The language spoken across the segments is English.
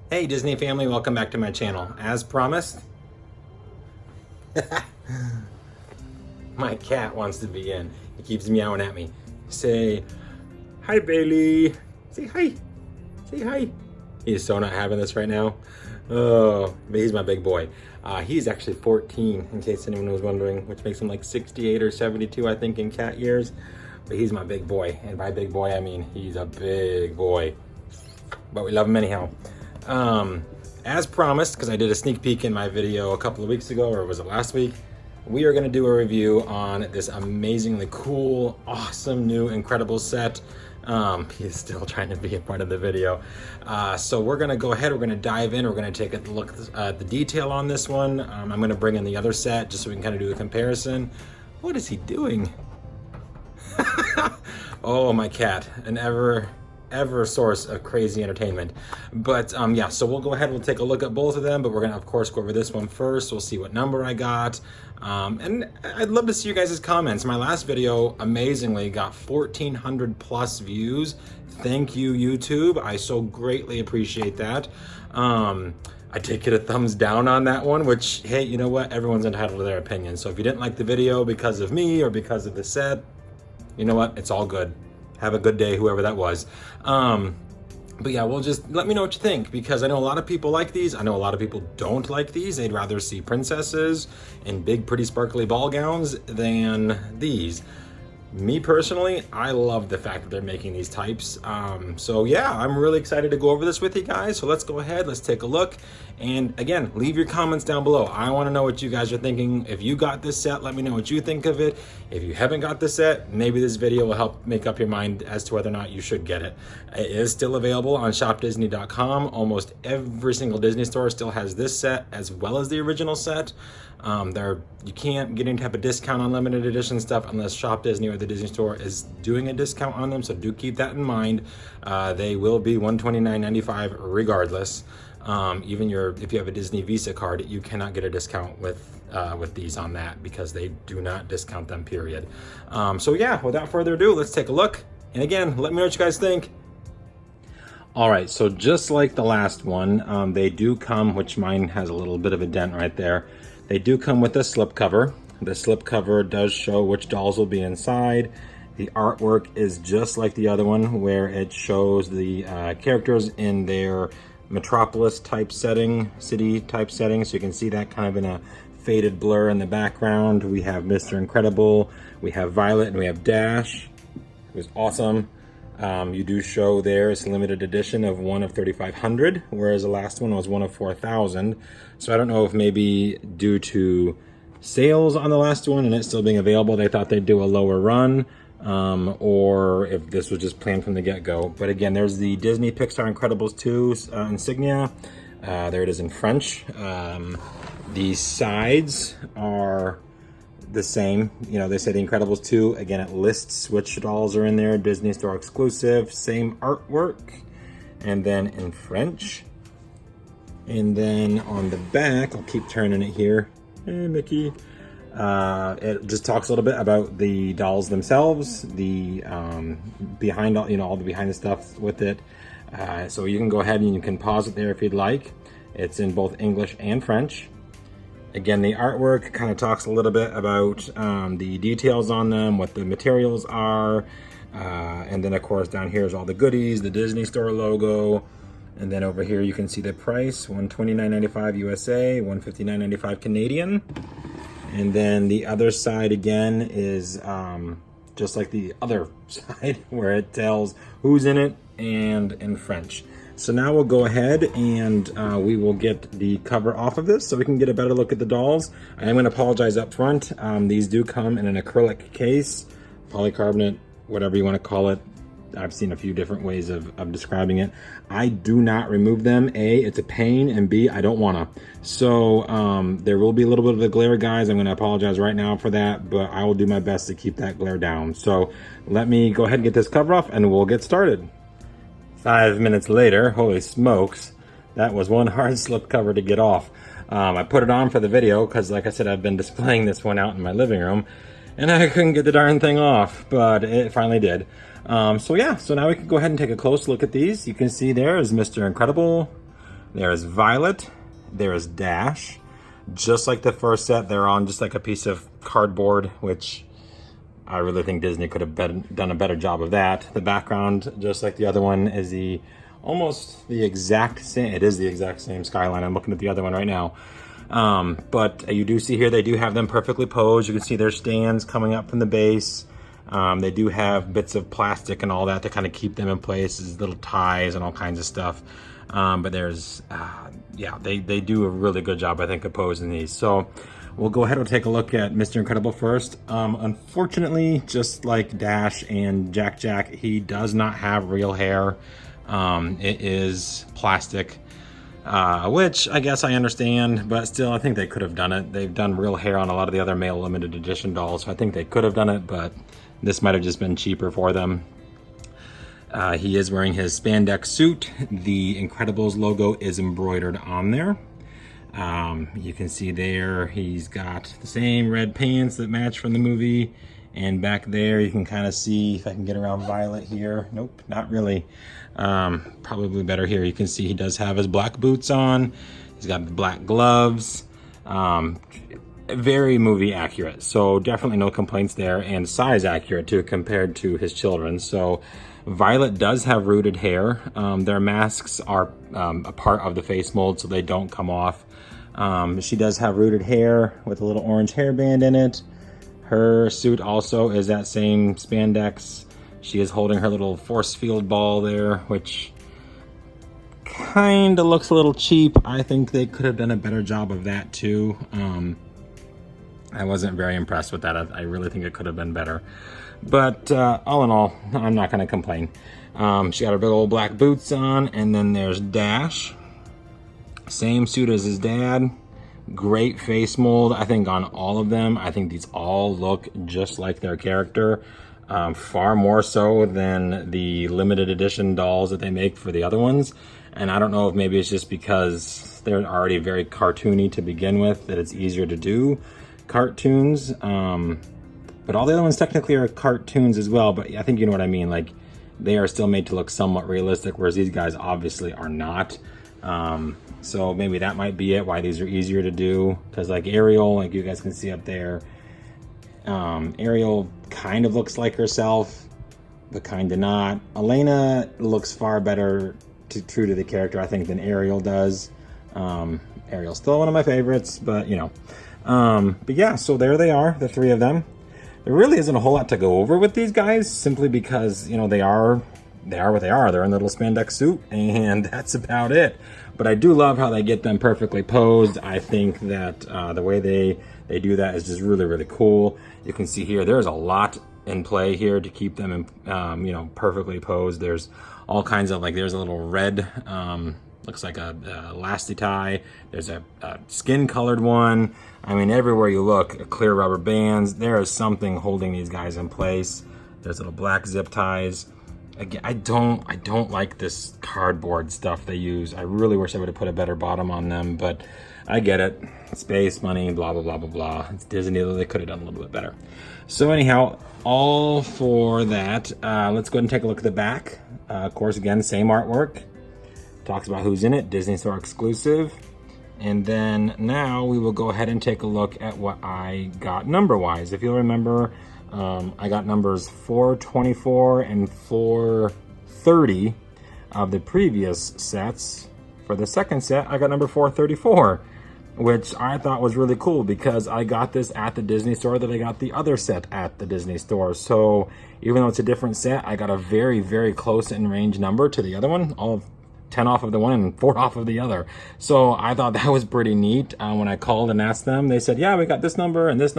Hey Disney family, welcome back to my channel. As promised, my cat wants to be in. He keeps meowing at me. Say, hi Bailey. Say hi. Say hi. He's so not having this right now. Oh, but he's my big boy. He's actually 14, in case anyone was wondering, which makes him like 68 or 72, I think, in cat years. But he's my big boy. And by big boy, I mean he's a big boy. But we love him anyhow. As promised, because I did a sneak peek in my video a couple of weeks ago, or was it last week, we are going to do a review on this amazingly cool, awesome, new, incredible set. He's still trying to be a part of the video. So we're going to go ahead, we're going to dive in, we're going to take a look at the detail on this one. I'm going to bring in the other set just so we can kind of do a comparison. What is he doing? Oh, my cat, an ever source of crazy entertainment. But yeah, so we'll go ahead, we'll take a look at both of them, but we're gonna of course go over this one first. We'll see what number I got. And I'd love to see you guys' comments. My last video amazingly got 1,400 plus views. Thank you, YouTube. I so greatly appreciate that. I did get a thumbs down on that one, which, hey, you know what? Everyone's entitled to their opinion. So if you didn't like the video because of me or because of the set, you know what? It's all good. Have a good day, whoever that was. But yeah, we'll just let me know what you think, because I know a lot of people like these. I know a lot of people don't like these. They'd rather see princesses in big, pretty, sparkly ball gowns than these. Me personally, I love the fact that they're making these types. So yeah, I'm really excited to go over this with you guys. So let's go ahead, let's take a look. And again, leave your comments down below. I want to know what you guys are thinking. If you got this set, let me know what you think of it. If you haven't got this set, maybe this video will help make up your mind as to whether or not you should get it. It is still available on shopdisney.com. Almost every single Disney store still has this set as well as the original set. You can't get any type of discount on limited edition stuff unless Shop Disney or the Disney Store is doing a discount on them, so do keep that in mind. They will be $129.95 regardless. Even if you have a Disney Visa card, you cannot get a discount with these on that, because they do not discount them, period. So yeah, without further ado, let's take a look. And again, let me know what you guys think. All right, so just like the last one, they do come, which mine has a little bit of a dent right there. They do come with a slipcover. The slipcover does show which dolls will be inside. The artwork is just like the other one, where it shows the characters in their metropolis type setting, city type setting. So you can see that kind of in a faded blur in the background. We have Mr. Incredible, we have Violet, and we have Dash. It was awesome. You do show there it's a limited edition of 1 of 3,500, whereas the last one was 1 of 4,000. So I don't know if maybe due to sales on the last one and it still being available, they thought they'd do a lower run, or if this was just planned from the get-go. But again, there's the Disney Pixar Incredibles 2 insignia. There it is in French. The sides are the same. You know, they say the Incredibles 2. Again, it lists which dolls are in there. Disney Store exclusive. Same artwork. And then in French. And then on the back, I'll keep turning it here. Hey, Mickey. It just talks a little bit about the dolls themselves, the behind all, all the behind the stuff with it. So you can go ahead and you can pause it there if you'd like. It's in both English and French. Again, the artwork kind of talks a little bit about the details on them, what the materials are. And then of course down here is all the goodies, the Disney Store logo. And then over here you can see the price, $129.95 USA, $159.95 Canadian. And then the other side again is just like the other side, where it tells who's in it and in French. So now we'll go ahead and we will get the cover off of this so we can get a better look at the dolls. I am going to apologize up front. These do come in an acrylic case, polycarbonate, whatever you want to call it. I've seen a few different ways of describing it. I do not remove them. A, it's a pain, and B, I don't want to. So there will be a little bit of a glare, guys. I'm going to apologize right now for that, but I will do my best to keep that glare down. So let me go ahead and get this cover off and we'll get started. 5 minutes later, holy smokes, that was one hard slip cover to get off. I put it on for the video because, like I said, I've been displaying this one out in my living room, and I couldn't get the darn thing off, but it finally did. So yeah, so now we can go ahead and take a close look at these. You can see there is Mr. Incredible, There's Violet, there's Dash. Just like the first set, they're on just like a piece of cardboard, which I really think Disney could have done a better job of that. The background, just like the other one, is almost the exact same. It is the exact same skyline. I'm looking at the other one right now. But you do see here, they do have them perfectly posed. You can see their stands coming up from the base. They do have bits of plastic and all that to kind of keep them in place, as little ties and all kinds of stuff. But there's, yeah, they do a really good job, I think, of posing these. So we'll go ahead and take a look at Mr. Incredible first. Unfortunately, just like Dash and Jack, he does not have real hair. It is plastic, which I guess I understand, but still, I think they could have done it. They've done real hair on a lot of the other male limited edition dolls, so I think they could have done it, but this might have just been cheaper for them. He is wearing his spandex suit. The Incredibles logo is embroidered on there. You can see there he's got the same red pants that match from the movie. And back there you can kind of see, if I can get around Violet here. Nope, not really. Probably better here. You can see he does have his black boots on. He's got the black gloves. Very movie accurate. So definitely no complaints there. And size accurate too, compared to his children. So Violet does have rooted hair. Their masks are a part of the face mold, so they don't come off. She does have rooted hair with a little orange hairband in it. Her suit also is that same spandex. She is holding her little force field ball there, which kind of looks a little cheap. I think they could have done a better job of that too. I wasn't very impressed with that. I really think it could have been better. But all in all, I'm not going to complain. She got her big old black boots on, and then there's Dash. Same suit as his dad. Great face mold, I think, on all of them. I think these all look just like their character. Far more so than the limited edition dolls that they make for the other ones. And I don't know if maybe it's just because they're already very cartoony to begin with, that it's easier to do cartoons. But all the other ones technically are cartoons as well, but I think you know what I mean. Like, they are still made to look somewhat realistic, whereas these guys obviously are not. So maybe that might be it, why these are easier to do. Because like Ariel, like you guys can see up there, Ariel kind of looks like herself, but kind of not. Elena looks far better true to the character, I think, than Ariel does. Ariel's still one of my favorites, but you know. But yeah, so there they are, the three of them. There really isn't a whole lot to go over with these guys, simply because, you know, they are what they are. They're in the little spandex suit, and that's about it. But I do love how they get them perfectly posed. I think that the way they do that is just really, really cool. You can see here, there's a lot in play here to keep them in, you know, perfectly posed. There's all kinds of, like, there's a little red, looks like a elastic tie. There's a skin colored one. I mean, everywhere you look, clear rubber bands. There is something holding these guys in place. There's little black zip ties. Again, I don't like this cardboard stuff they use. I really wish I would have put a better bottom on them, but I get it. Space, money, blah, blah, blah, blah, blah. It's Disney, though. They could have done a little bit better. So anyhow, all for that. Let's go ahead and take a look at the back. Of course, again, same artwork. Talks about who's in it, Disney Store exclusive. And then now we will go ahead and take a look at what I got number-wise. If you'll remember, I got numbers 424 and 430 of the previous sets. For the second set, I got number 434, which I thought was really cool because I got this at the Disney Store that I got the other set at the Disney Store. So even though it's a different set, I got a very, very close in range number to the other one, all of 10 off of the one and 4 off of the other. So I thought that was pretty neat. When I called and asked them, they said, yeah, we got this number and then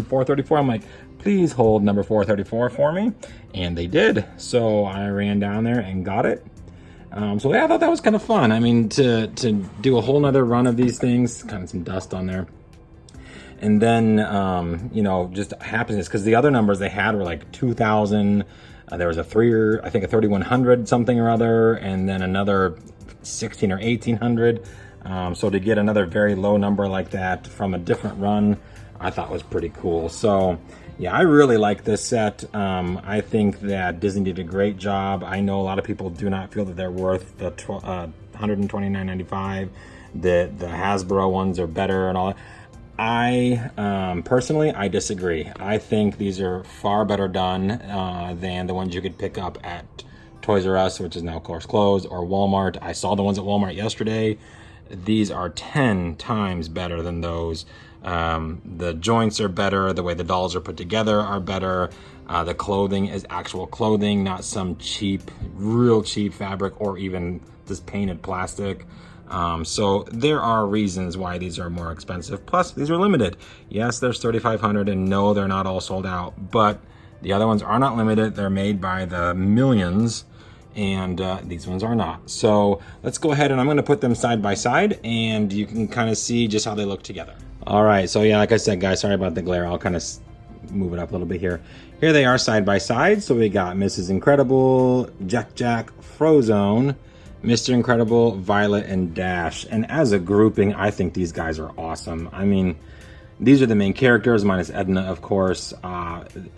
434. I'm like, please hold number 434 for me. And they did. So I ran down there and got it. So yeah, I thought that was kind of fun. I mean, to do a whole nother run of these things, kind of some dust on there. And then, you know, just happiness, because the other numbers they had were like 2,000. There was a 3,100 something or other, and then another 16 or 1,800. So to get another very low number like that from a different run, I thought was pretty cool. So yeah, I really like this set. I think that Disney did a great job. I know a lot of people do not feel that they're worth the $129.95. The Hasbro ones are better and all that. I personally, I disagree. I think these are far better done than the ones you could pick up at Toys R Us, which is now of course closed, or Walmart. I saw the ones at Walmart yesterday. These are 10 times better than those. The joints are better. The way the dolls are put together are better. The clothing is actual clothing, not some cheap, real cheap fabric or even just painted plastic. So there are reasons why these are more expensive. Plus, these are limited. Yes, there's 3,500, and no, they're not all sold out. But the other ones are not limited. They're made by the millions, and these ones are not. So let's go ahead and I'm going to put them side by side, and you can kind of see just how they look together. All right. So yeah, like I said, guys, sorry about the glare. I'll kind of move it up a little bit here. Here they are side by side. So we got Mrs. Incredible, Jack, Frozone, Mr. Incredible, Violet, and Dash. And as a grouping, I think these guys are awesome. I mean, these are the main characters, minus Edna, of course.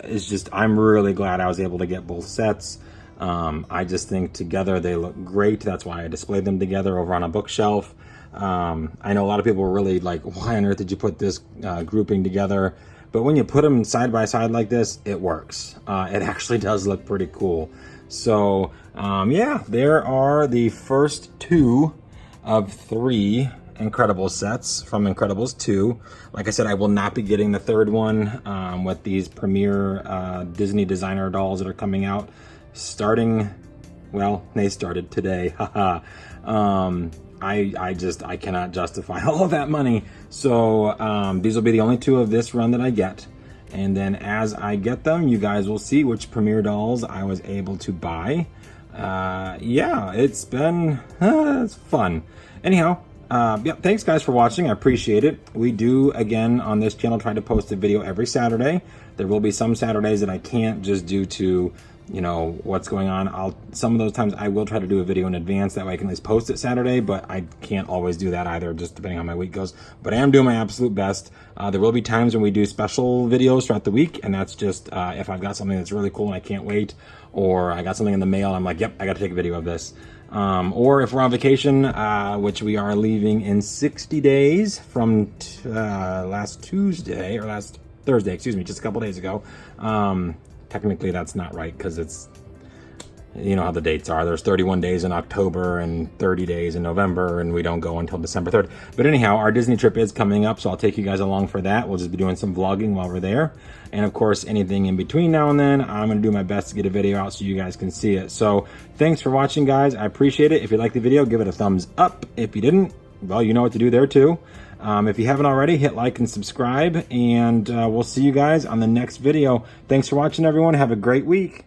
It's just, I'm really glad I was able to get both sets. I just think together they look great. That's why I displayed them together over on a bookshelf. I know a lot of people were really like, why on earth did you put this grouping together? But when you put them side by side like this, it works. It actually does look pretty cool. So yeah, there are the first 2 of 3 Incredible sets from Incredibles 2. Like I said, I will not be getting the 3rd one with these premier Disney designer dolls that are coming out starting, well, they started today. I cannot justify all of that money. So these will be the only 2 of this run that I get. And then as I get them, you guys will see which premiere dolls I was able to buy. Yeah, it's been it's fun. Anyhow, yeah, thanks guys for watching. I appreciate it. We do, again, on this channel, try to post a video every Saturday. There will be some Saturdays that I can't, just due to, you know, what's going on. Some of those times I will try to do a video in advance, that way I can at least post it Saturday, but I can't always do that either, just depending on how my week goes. But I am doing my absolute best. There will be times when we do special videos throughout the week, and that's just if I've got something that's really cool and I can't wait, or I got something in the mail and I'm like, yep, I got to take a video of this. Or if we're on vacation, which we are leaving in 60 days from last Tuesday, or last Thursday, excuse me, just a couple days ago. Technically that's not right, because it's, you know how the dates are. There's 31 days in October and 30 days in November, and we don't go until December 3rd. But anyhow, our Disney trip is coming up, so I'll take you guys along for that. We'll just be doing some vlogging while we're there. And of course, anything in between now and then, I'm going to do my best to get a video out so you guys can see it. So thanks for watching, guys. I appreciate it. If you liked the video, give it a thumbs up. If you didn't, well, you know what to do there too. If you haven't already, hit like and subscribe, and we'll see you guys on the next video. Thanks for watching, everyone. Have a great week.